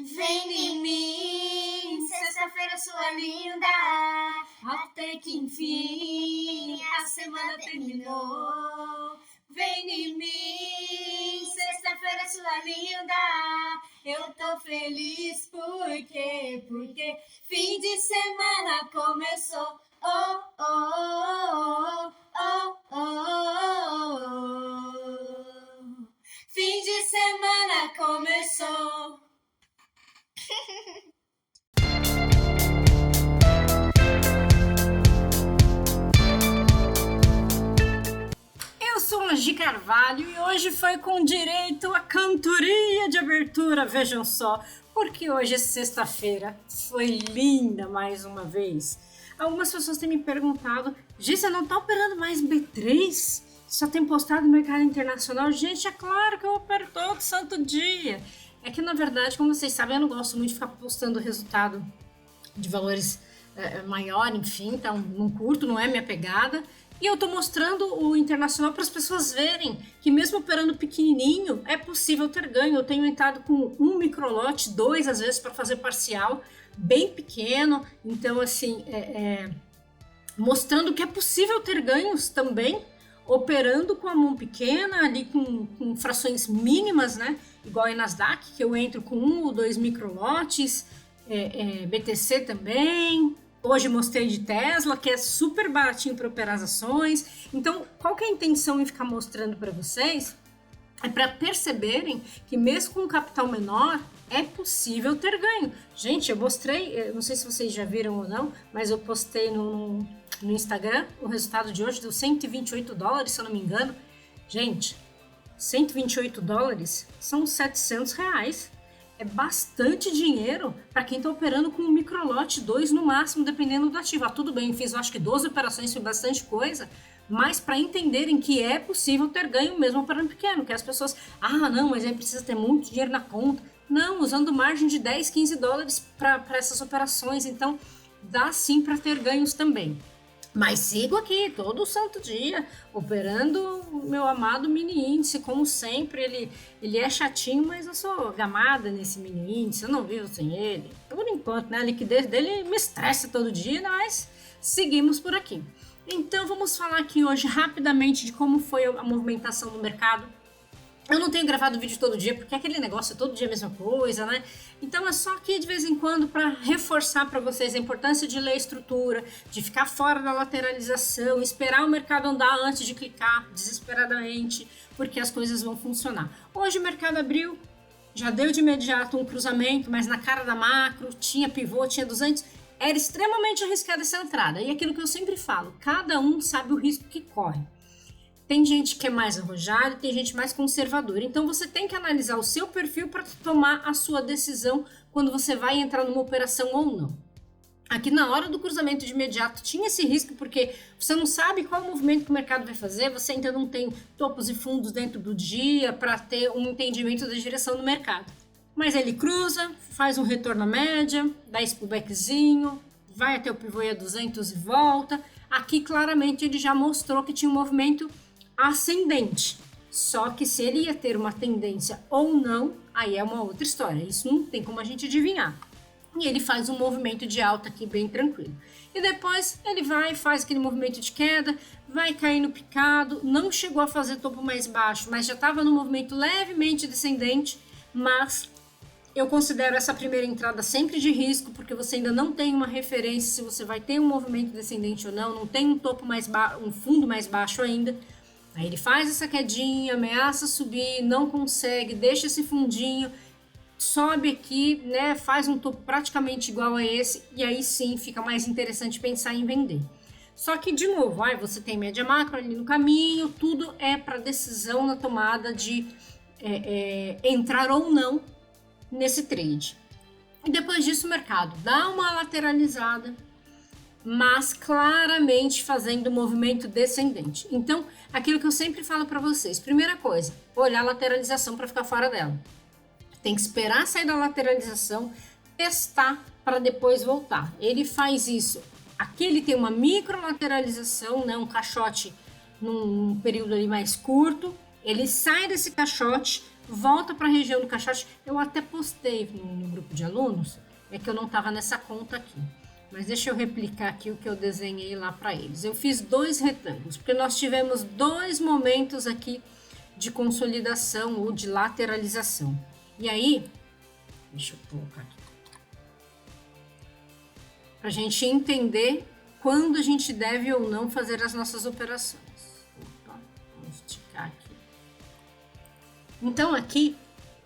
Vem em mim, sexta-feira sua linda, até que enfim a semana terminou. Vem em mim, sexta-feira sua linda, eu tô feliz porque fim de semana começou. Oh, oh, oh, oh, oh, oh. Fim de semana começou. Eu sou a Gi Carvalho e hoje foi com direito à cantoria de abertura, vejam só, porque hoje é sexta-feira, foi linda mais uma vez. Algumas pessoas têm me perguntado, Gi, você não tá operando mais B3? Só tem postado no mercado internacional? Gente, é claro que eu opero todo santo dia. É que na verdade, como vocês sabem, eu não gosto muito de ficar postando resultado de valores maior, enfim, então não curto, não é minha pegada. E eu tô mostrando o internacional para as pessoas verem que mesmo operando pequenininho, é possível ter ganho. Eu tenho entrado com um microlote, 2 às vezes para fazer parcial, bem pequeno. Então, assim, mostrando que é possível ter ganhos também, operando com a mão pequena, ali com frações mínimas, né? Igual em Nasdaq, que eu entro com 1 ou 2 microlotes, BTC também. Hoje mostrei de Tesla, que é super baratinho para operar as ações. Então, qual que é a intenção em ficar mostrando para vocês? É para perceberem que mesmo com um capital menor, é possível ter ganho. Gente, eu mostrei, não sei se vocês já viram ou não, mas eu postei no Instagram, o resultado de hoje deu $128, se eu não me engano. Gente, $128 são R$700. É bastante dinheiro para quem está operando com um microlote, 2 no máximo, dependendo do ativo. Tudo bem, fiz acho que 12 operações, foi bastante coisa, mas para entenderem que é possível ter ganho mesmo operando pequeno, que as pessoas, não, mas aí precisa ter muito dinheiro na conta. Não, usando margem de $10, $15 para essas operações, então dá sim para ter ganhos também. Mas sigo aqui todo santo dia, operando o meu amado mini índice, como sempre. Ele é chatinho, mas eu sou gamada nesse mini índice, eu não vivo sem ele. Por enquanto, né, a liquidez dele me estressa todo dia, mas seguimos por aqui. Então vamos falar aqui hoje rapidamente de como foi a movimentação no mercado. Eu não tenho gravado vídeo todo dia, porque aquele negócio é todo dia a mesma coisa, né? Então é só aqui de vez em quando para reforçar para vocês a importância de ler a estrutura, de ficar fora da lateralização, esperar o mercado andar antes de clicar desesperadamente, porque as coisas vão funcionar. Hoje o mercado abriu, já deu de imediato um cruzamento, mas na cara da macro, tinha pivô, tinha 200, era extremamente arriscada essa entrada. E aquilo que eu sempre falo, cada um sabe o risco que corre. Tem gente que é mais arrojada, tem gente mais conservadora. Então você tem que analisar o seu perfil para tomar a sua decisão quando você vai entrar numa operação ou não. Aqui na hora do cruzamento de imediato tinha esse risco porque você não sabe qual movimento que o mercado vai fazer, você ainda não tem topos e fundos dentro do dia para ter um entendimento da direção do mercado. Mas ele cruza, faz um retorno à média, dá esse pullbackzinho, vai até o pivô a 200 e volta. Aqui claramente ele já mostrou que tinha um movimento ascendente, só que se ele ia ter uma tendência ou não, aí é uma outra história, isso não tem como a gente adivinhar. E ele faz um movimento de alta aqui bem tranquilo. E depois ele vai, faz aquele movimento de queda, vai cair no picado, não chegou a fazer topo mais baixo, mas já estava no movimento levemente descendente, mas eu considero essa primeira entrada sempre de risco, porque você ainda não tem uma referência se você vai ter um movimento descendente ou não tem um topo mais baixo, um fundo mais baixo ainda. Aí ele faz essa quedinha, ameaça subir, não consegue, deixa esse fundinho, sobe aqui, né, faz um topo praticamente igual a esse, e aí sim fica mais interessante pensar em vender. Só que, de novo, você tem média macro ali no caminho, tudo é para decisão na tomada de entrar ou não nesse trade. E depois disso o mercado dá uma lateralizada, mas claramente fazendo movimento descendente. Então, aquilo que eu sempre falo para vocês, primeira coisa, olhar a lateralização para ficar fora dela. Tem que esperar sair da lateralização, testar para depois voltar. Ele faz isso. Aqui ele tem uma microlateralização, né, um caixote num período ali mais curto. Ele sai desse caixote, volta para a região do caixote. Eu até postei no grupo de alunos, é que eu não estava nessa conta aqui. Mas deixa eu replicar aqui o que eu desenhei lá para eles. Eu fiz 2 retângulos, porque nós tivemos 2 momentos aqui de consolidação ou de lateralização. E aí, deixa eu colocar aqui. Para a gente entender quando a gente deve ou não fazer as nossas operações. Opa, vamos esticar aqui. Então aqui,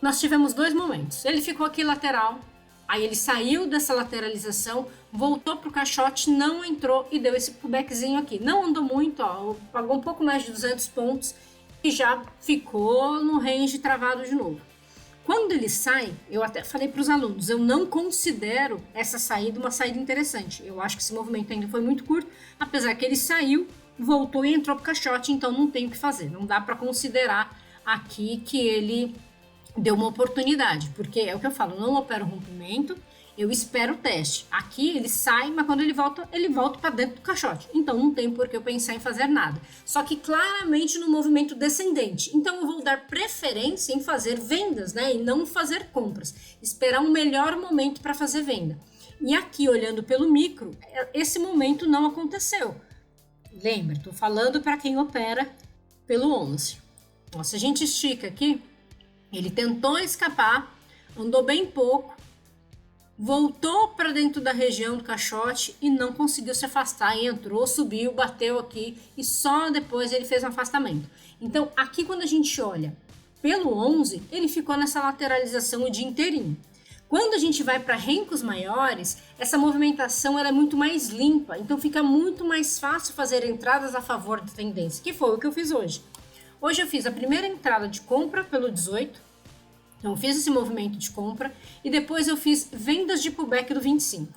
nós tivemos 2 momentos. Ele ficou aqui lateral. Aí ele saiu dessa lateralização, voltou para o caixote, não entrou e deu esse pullbackzinho aqui. Não andou muito, ó, pagou um pouco mais de 200 pontos e já ficou no range travado de novo. Quando ele sai, eu até falei para os alunos, eu não considero essa saída uma saída interessante. Eu acho que esse movimento ainda foi muito curto, apesar que ele saiu, voltou e entrou para o caixote, então não tem o que fazer. Não dá para considerar aqui que ele deu uma oportunidade, porque é o que eu falo, não opero rompimento, eu espero o teste. Aqui ele sai, mas quando ele volta para dentro do caixote. Então não tem por que eu pensar em fazer nada. Só que claramente no movimento descendente. Então eu vou dar preferência em fazer vendas, né? E não fazer compras. Esperar um melhor momento para fazer venda. E aqui, olhando pelo micro, esse momento não aconteceu. Lembra, estou falando para quem opera pelo 11. Ó, se a gente estica aqui, ele tentou escapar, andou bem pouco, voltou para dentro da região do caixote e não conseguiu se afastar, e entrou, subiu, bateu aqui e só depois ele fez um afastamento. Então aqui quando a gente olha pelo 11, ele ficou nessa lateralização o dia inteirinho. Quando a gente vai para rencos maiores, essa movimentação ela é muito mais limpa, então fica muito mais fácil fazer entradas a favor da tendência, que foi o que eu fiz hoje. Hoje eu fiz a primeira entrada de compra pelo 18, então eu fiz esse movimento de compra e depois eu fiz vendas de pullback do 25.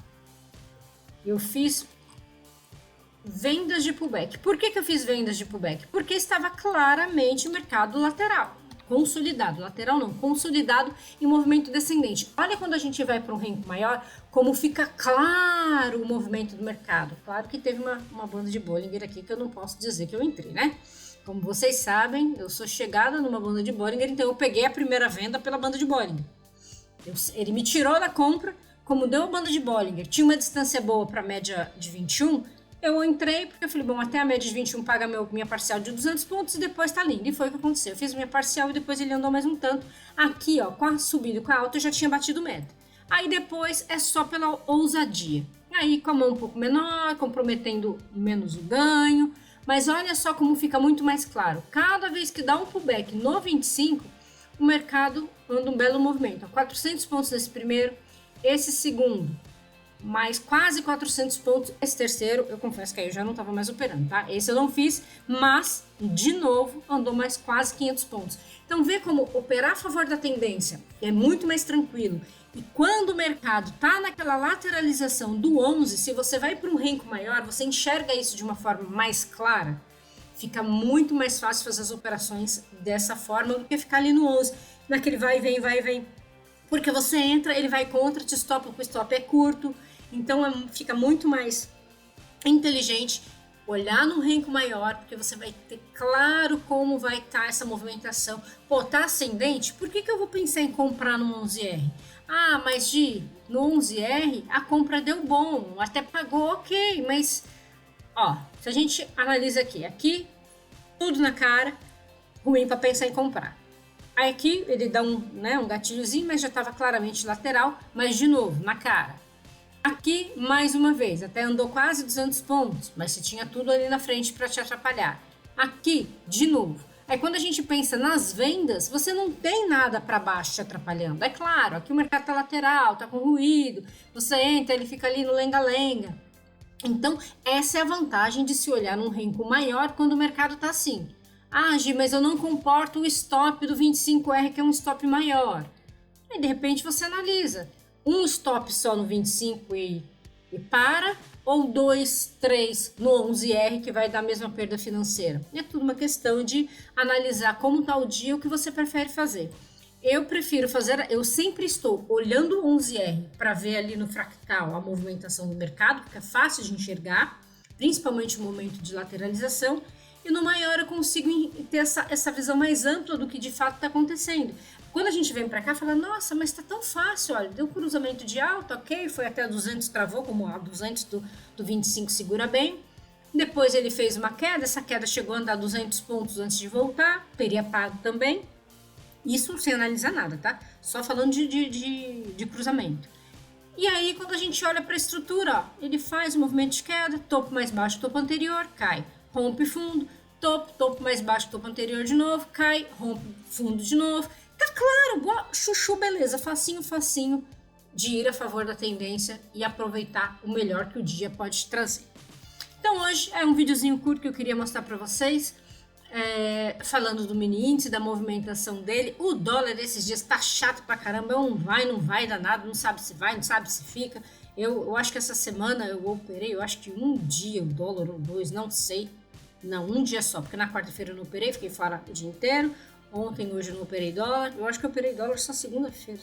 Eu fiz vendas de pullback. Por que eu fiz vendas de pullback? Porque estava claramente o mercado lateral, consolidado, lateral não, consolidado em movimento descendente. Olha quando a gente vai para um ranking maior, como fica claro o movimento do mercado. Claro que teve uma banda de Bollinger aqui que eu não posso dizer que eu entrei, né? Como vocês sabem, eu sou chegada numa banda de Bollinger, então eu peguei a primeira venda pela banda de Bollinger. Ele me tirou da compra, como deu a banda de Bollinger, tinha uma distância boa para a média de 21, eu entrei porque eu falei, bom, até a média de 21 paga minha parcial de 200 pontos e depois tá lindo. E foi o que aconteceu. Eu fiz minha parcial e depois ele andou mais um tanto. Aqui, ó, com a subida e com a alta eu já tinha batido meta. Aí depois é só pela ousadia. Aí com a mão um pouco menor, comprometendo menos o ganho. Mas olha só como fica muito mais claro. Cada vez que dá um pullback no 25, o mercado anda um belo movimento. 400 pontos nesse primeiro, esse segundo, mais quase 400 pontos. Esse terceiro, eu confesso que aí eu já não estava mais operando, tá? Esse eu não fiz, mas, de novo, andou mais quase 500 pontos. Então, vê como operar a favor da tendência é muito mais tranquilo. E quando o mercado está naquela lateralização do 11, se você vai para um renco maior, você enxerga isso de uma forma mais clara, fica muito mais fácil fazer as operações dessa forma do que ficar ali no 11, naquele vai e vem. Porque você entra, ele vai contra, te stopa, o stop é curto, então fica muito mais inteligente olhar num renco maior, porque você vai ter claro como vai estar essa movimentação. Pô, tá ascendente? Por que eu vou pensar em comprar no 11R? Ah, mas no 11R a compra deu bom, até pagou ok, mas ó, se a gente analisa aqui tudo na cara, ruim para pensar em comprar. Aí aqui ele dá um gatilhozinho, mas já estava claramente lateral, mas de novo, na cara. Aqui, mais uma vez, até andou quase 200 pontos, mas você tinha tudo ali na frente para te atrapalhar. Aqui, de novo. Aí quando a gente pensa nas vendas, você não tem nada para baixo te atrapalhando. É claro, aqui o mercado está lateral, está com ruído, você entra, ele fica ali no lenga-lenga. Então, essa é a vantagem de se olhar num renco maior quando o mercado está assim. Ah, Gi, mas eu não comporto o stop do 25R, que é um stop maior. Aí, de repente, você analisa. Um stop só no 25 e para, ou 2, 3 no 11R, que vai dar a mesma perda financeira. É tudo uma questão de analisar como está o dia, o que você prefere fazer. Eu prefiro fazer, eu sempre estou olhando o 11R para ver ali no fractal a movimentação do mercado, porque é fácil de enxergar, principalmente no momento de lateralização, e no maior eu consigo ter essa visão mais ampla do que de fato está acontecendo. Quando a gente vem para cá, fala, nossa, mas está tão fácil, olha, deu cruzamento de alta, ok, foi até 200, travou, como a 200 do 25 segura bem. Depois ele fez uma queda, essa queda chegou a andar 200 pontos antes de voltar, teria pago também. Isso sem analisar nada, tá? Só falando de cruzamento. E aí, quando a gente olha para a estrutura, ó, ele faz o movimento de queda, topo mais baixo, topo anterior, cai, rompe fundo, topo mais baixo, topo anterior de novo, cai, rompe fundo de novo. Tá claro, chuchu, beleza, facinho de ir a favor da tendência e aproveitar o melhor que o dia pode te trazer. Então hoje é um videozinho curto que eu queria mostrar para vocês, falando do mini índice, da movimentação dele. O dólar esses dias tá chato pra caramba, não vai danado, não sabe se vai, não sabe se fica. Eu acho que essa semana eu operei, eu acho que um dia o dólar ou dois, não sei. Não, um dia só, porque na quarta-feira eu não operei, fiquei fora o dia inteiro. Ontem, hoje eu não operei dólar. Eu acho que eu operei dólar só segunda-feira,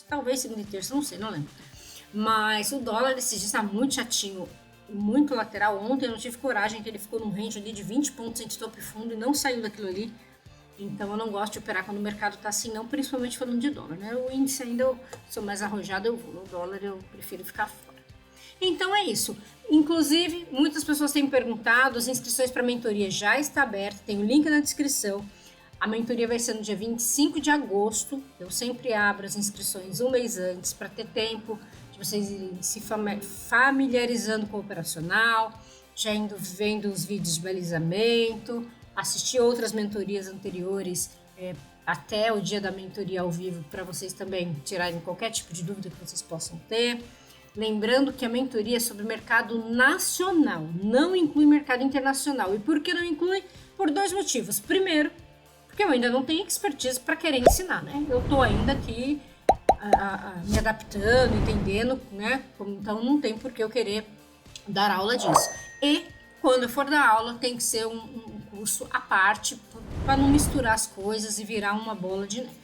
talvez segunda e terça, não sei, não lembro. Mas o dólar esses dias tá muito chatinho, muito lateral. Ontem eu não tive coragem, que ele ficou num range ali de 20 pontos entre topo e fundo e não saiu daquilo ali. Então eu não gosto de operar quando o mercado tá assim, não, principalmente falando de dólar, né? O índice ainda eu sou mais arrojada, eu vou. No dólar eu prefiro ficar fora. Então é isso. Inclusive, muitas pessoas têm me perguntado, as inscrições para a mentoria já está aberta, tem o link na descrição. A mentoria vai ser no dia 25 de agosto. Eu sempre abro as inscrições um mês antes para ter tempo de vocês irem se familiarizando com o operacional, já indo vendo os vídeos de balizamento, assistir outras mentorias anteriores até o dia da mentoria ao vivo para vocês também tirarem qualquer tipo de dúvida que vocês possam ter. Lembrando que a mentoria é sobre mercado nacional, não inclui mercado internacional. E por que não inclui? Por dois motivos. Primeiro, porque eu ainda não tenho expertise para querer ensinar, né? Eu tô ainda aqui me adaptando, entendendo, né? Então não tem por que eu querer dar aula disso. E quando eu for dar aula, tem que ser um curso à parte, para não misturar as coisas e virar uma bola de neve.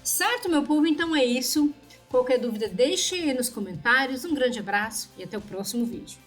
Certo, meu povo? Então é isso. Qualquer dúvida, deixe aí nos comentários. Um grande abraço e até o próximo vídeo.